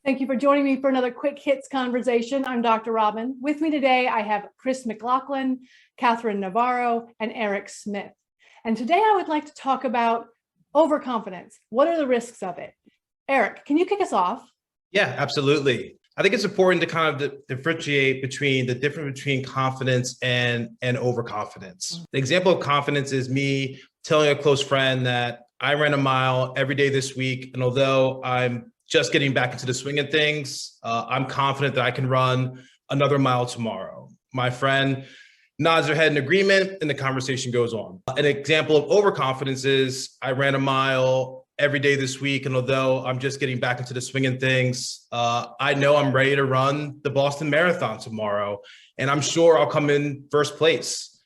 Thank you for joining me for another quick hits conversation. I'm Dr. Robyn. With me today, I have McLaughlin, Catherine Navarro, and Eric Smith. And today I would like to talk about overconfidence. What are the risks of it? Eric, can you kick us off? Yeah, absolutely. I think it's important to kind of differentiate between the difference between confidence and overconfidence. The example of confidence is me telling a close friend that I ran a mile every day this week. And although I'm just getting back into the swing of things, I'm confident that I can run another mile tomorrow. My friend nods their head in agreement and the conversation goes on. An example of overconfidence is I ran a mile every day this week. And although I'm just getting back into the swing of things, I know I'm ready to run the Boston Marathon tomorrow. And I'm sure I'll come in first place.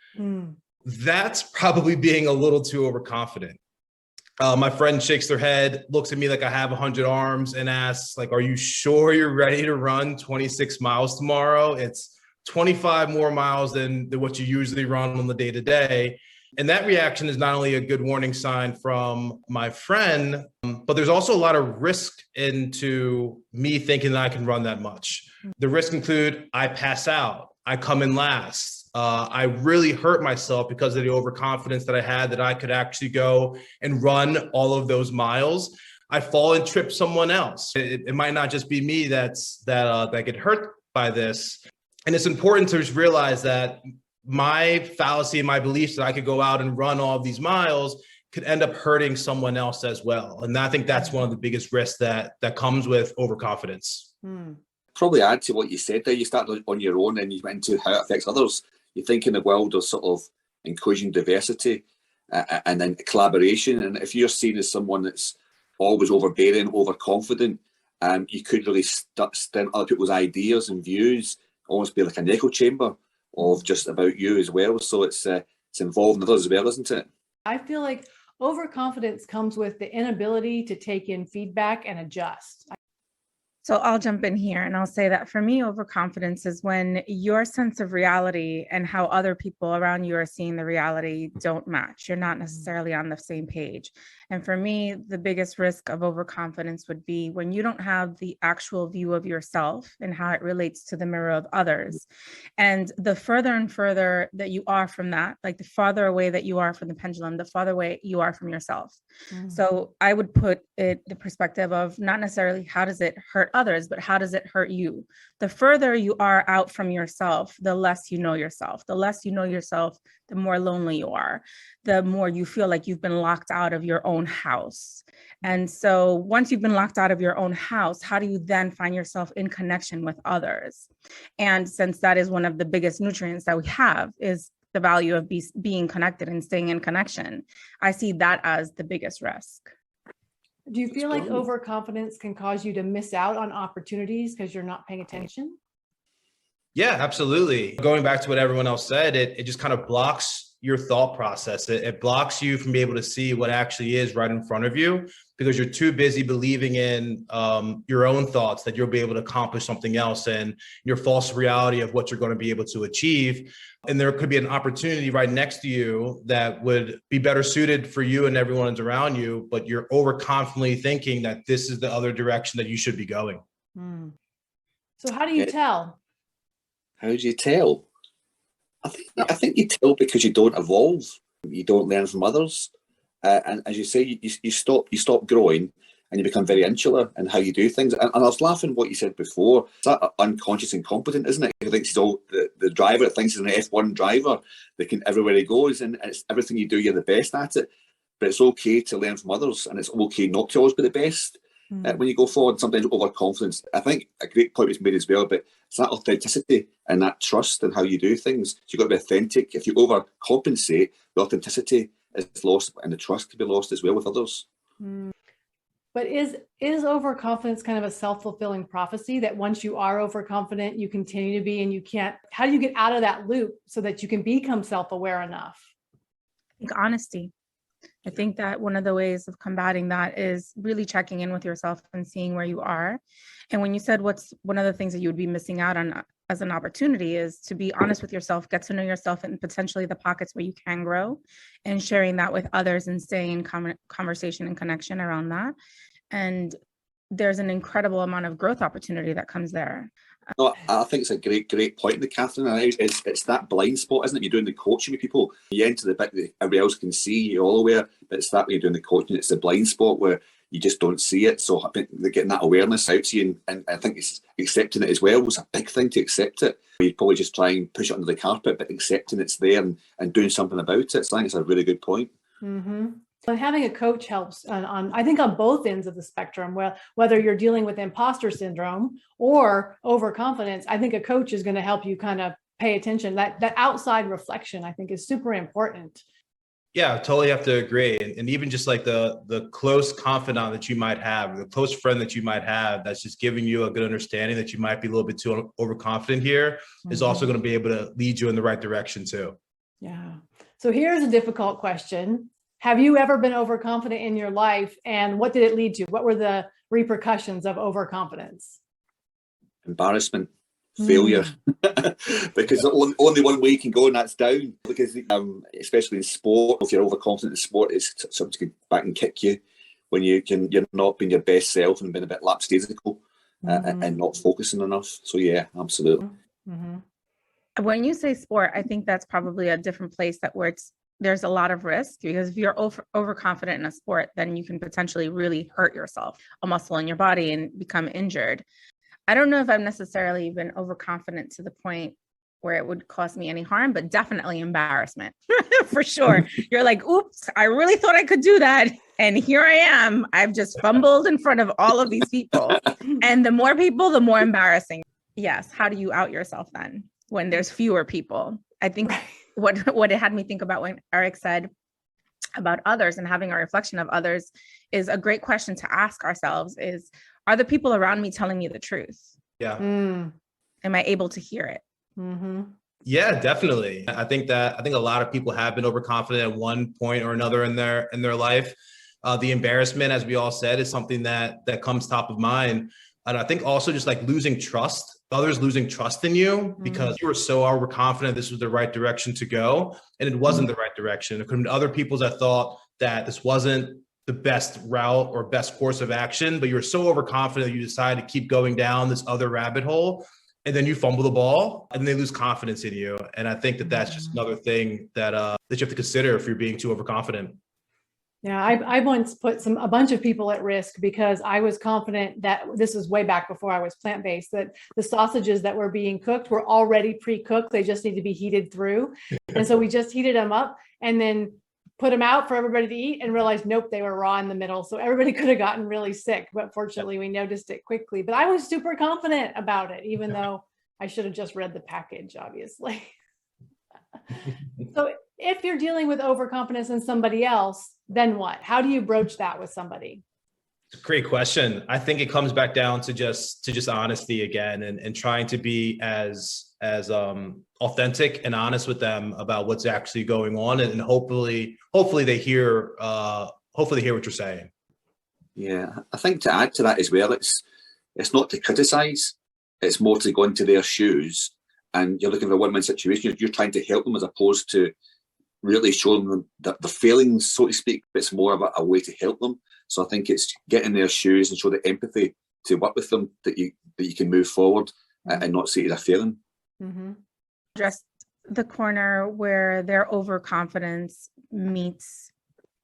That's probably being a little too overconfident. My friend shakes their head, looks at me like I have 100 arms and asks, like, are you sure you're ready to run 26 miles tomorrow? It's 25 more miles than what you usually run on the day to day. And that reaction is not only a good warning sign from my friend, but there's also a lot of risk into me thinking that I can run that much. The risks include I pass out, I come in last. I really hurt myself because of the overconfidence that I had that I could actually go and run all of those miles. I fall and trip someone else. It might not just be me that get hurt by this. And it's important to just realize that my fallacy and my beliefs that I could go out and run all of these miles could end up hurting someone else as well. And I think that's one of the biggest risks that comes with overconfidence. Probably add to what you said there. You started on your own and you went into how it affects others. You think in the world of sort of inclusion, diversity, and then collaboration. And if you're seen as someone that's always overbearing, overconfident, you could really stint other people's ideas and views, almost be like an echo chamber of just about you as well. So it's involving others as well, isn't it? I feel like overconfidence comes with the inability to take in feedback and adjust. So I'll jump in here and I'll say that for me, overconfidence is when your sense of reality and how other people around you are seeing the reality don't match. You're not necessarily on the same page. And for me, the biggest risk of overconfidence would be when you don't have the actual view of yourself and how it relates to the mirror of others. And the further and further that you are from that, like the farther away that you are from the pendulum, the farther away you are from yourself. So I would put it the perspective of not necessarily how does it hurt others, but how does it hurt you? The further you are out from yourself, the less you know yourself. The less you know yourself, the more lonely you are, the more you feel like you've been locked out of your own house. And so once you've been locked out of your own house, how do you then find yourself in connection with others? And since that is one of the biggest nutrients that we have is the value of being connected and staying in connection, I see that as the biggest risk. Do you feel like overconfidence can cause you to miss out on opportunities because you're not paying attention? Yeah, absolutely. Going back to what everyone else said, it just kind of blocks your thought process. It blocks you from being able to see what actually is right in front of you because you're too busy believing in your own thoughts that you'll be able to accomplish something else and your false reality of what you're going to be able to achieve. And there could be an opportunity right next to you that would be better suited for you and everyone that's around you, but you're overconfidently thinking that this is the other direction that you should be going. So how do you tell? How do you tell? I think you tell because you don't evolve. You don't learn from others. And as you say, you stop growing and you become very insular in how you do things. And I was laughing at what you said before. It's that unconscious incompetent, isn't it? He thinks he's all the driver. It thinks he's an F1 driver. They can everywhere he goes, and it's everything you do, you're the best at it. But it's okay to learn from others, and it's okay not to always be the best. When you go forward, sometimes overconfidence. I think a great point was made as well, but it's that authenticity and that trust in how you do things. So you've got to be authentic. If you overcompensate, the authenticity is lost and the trust can be lost as well with others. But is overconfidence kind of a self-fulfilling prophecy that once you are overconfident, you continue to be and you can't, how do you get out of that loop so that you can become self-aware enough? I think honesty. I think that one of the ways of combating that is really checking in with yourself and seeing where you are. And when you said what's one of the things that you would be missing out on as an opportunity is to be honest with yourself, get to know yourself and potentially the pockets where you can grow and sharing that with others and staying in conversation and connection around that. And there's an incredible amount of growth opportunity that comes there. No, I think it's a great point, Catherine. It's that blind spot, isn't it? You're doing the coaching with people. You enter the bit that everybody else can see, you're all aware, but it's that way you're doing the coaching. It's the blind spot where you just don't see it. So I think they're getting that awareness out to you, and I think it's accepting it as well was a big thing to accept it. You'd probably just try and push it under the carpet, but accepting it's there and doing something about it. So I think it's a really good point. Mm-hmm. So having a coach helps I think on both ends of the spectrum, whether you're dealing with imposter syndrome or overconfidence. I think a coach is going to help you kind of pay attention. That outside reflection, I think, is super important. Yeah, totally have to agree. And even just like the close confidant that you might have, the close friend that you might have, that's just giving you a good understanding that you might be a little bit too overconfident here, is also going to be able to lead you in the right direction too. Yeah. So here's a difficult question. Have you ever been overconfident in your life, and what did it lead to? What were the repercussions of overconfidence? Embarrassment, failure, because only one way you can go, and that's down. Because especially in sport, if you're overconfident in sport, it's something to go back and kick you when you're not being your best self and being a bit lapsdaisical and not focusing enough. So yeah, absolutely. Mm-hmm. When you say sport, I think that's probably a different place where there's a lot of risk, because if you're overconfident in a sport, then you can potentially really hurt yourself, a muscle in your body, and become injured. I don't know if I've necessarily been overconfident to the point where it would cause me any harm, but definitely embarrassment for sure. You're like, oops, I really thought I could do that. And here I am. I've just fumbled in front of all of these people. And the more people, the more embarrassing. Yes. How do you out yourself then when there's fewer people? I think what it had me think about when Eric said about others and having a reflection of others is a great question to ask ourselves is, are the people around me telling me the truth? Yeah. Am I able to hear it? Mm-hmm. Yeah, definitely. I think a lot of people have been overconfident at one point or another in their life. The embarrassment, as we all said, is something that comes top of mind. And I think also just like losing trust, others losing trust in you because you were so overconfident this was the right direction to go, and it wasn't the right direction. It could have been other people that thought that this wasn't the best route or best course of action, but you were so overconfident you decided to keep going down this other rabbit hole, and then you fumble the ball and they lose confidence in you. And I think that's just another thing that you have to consider if you're being too overconfident. Yeah, I once put a bunch of people at risk because I was confident that this was way back before I was plant-based, that the sausages that were being cooked were already pre-cooked. They just need to be heated through. And so we just heated them up and then put them out for everybody to eat and realized, nope, they were raw in the middle. So everybody could have gotten really sick, but fortunately we noticed it quickly. But I was super confident about it, even though I should have just read the package, obviously. So if you're dealing with overconfidence in somebody else, then what? How do you broach that with somebody? It's a great question. I think it comes back down to just honesty again, and trying to be as authentic and honest with them about what's actually going on, and hopefully they hear what you're saying. Yeah, I think to add to that as well, it's not to criticize, it's more to go into their shoes, and you're looking for a win-win situation. You're trying to help them as opposed to really showing them that the feelings, so to speak, but it's more about a way to help them. So I think it's get in their shoes and show the empathy to work with them that you can move forward and not see it as a failing. Mm-hmm. Just the corner where their overconfidence meets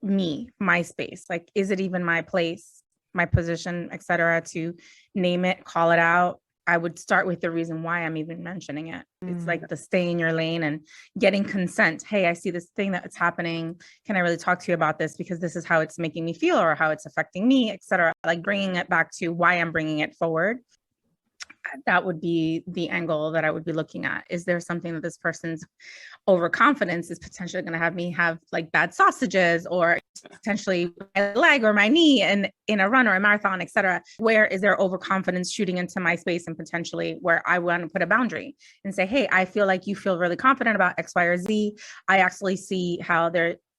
me, my space. Like, is it even my place, my position, etc., to name it, call it out? I would start with the reason why I'm even mentioning it. It's like the stay in your lane and getting consent. Hey, I see this thing that's happening. Can I really talk to you about this? Because this is how it's making me feel or how it's affecting me, et cetera. Like bringing it back to why I'm bringing it forward. That would be the angle that I would be looking at. Is there something that this person's overconfidence is potentially going to have me have like bad sausages or potentially my leg or my knee and in a run or a marathon, et cetera? Where is their overconfidence shooting into my space and potentially where I want to put a boundary and say, hey, I feel like you feel really confident about X, Y, or Z. I actually see how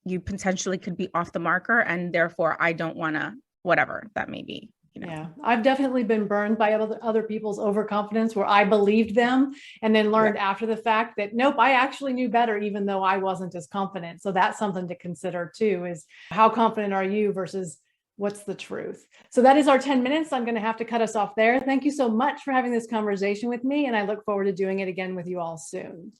you potentially could be off the marker and therefore I don't want to, whatever that may be. Yeah, I've definitely been burned by other people's overconfidence where I believed them and then learned after the fact that, nope, I actually knew better, even though I wasn't as confident. So that's something to consider too, is how confident are you versus what's the truth? So that is our 10 minutes. I'm going to have to cut us off there. Thank you so much for having this conversation with me, and I look forward to doing it again with you all soon.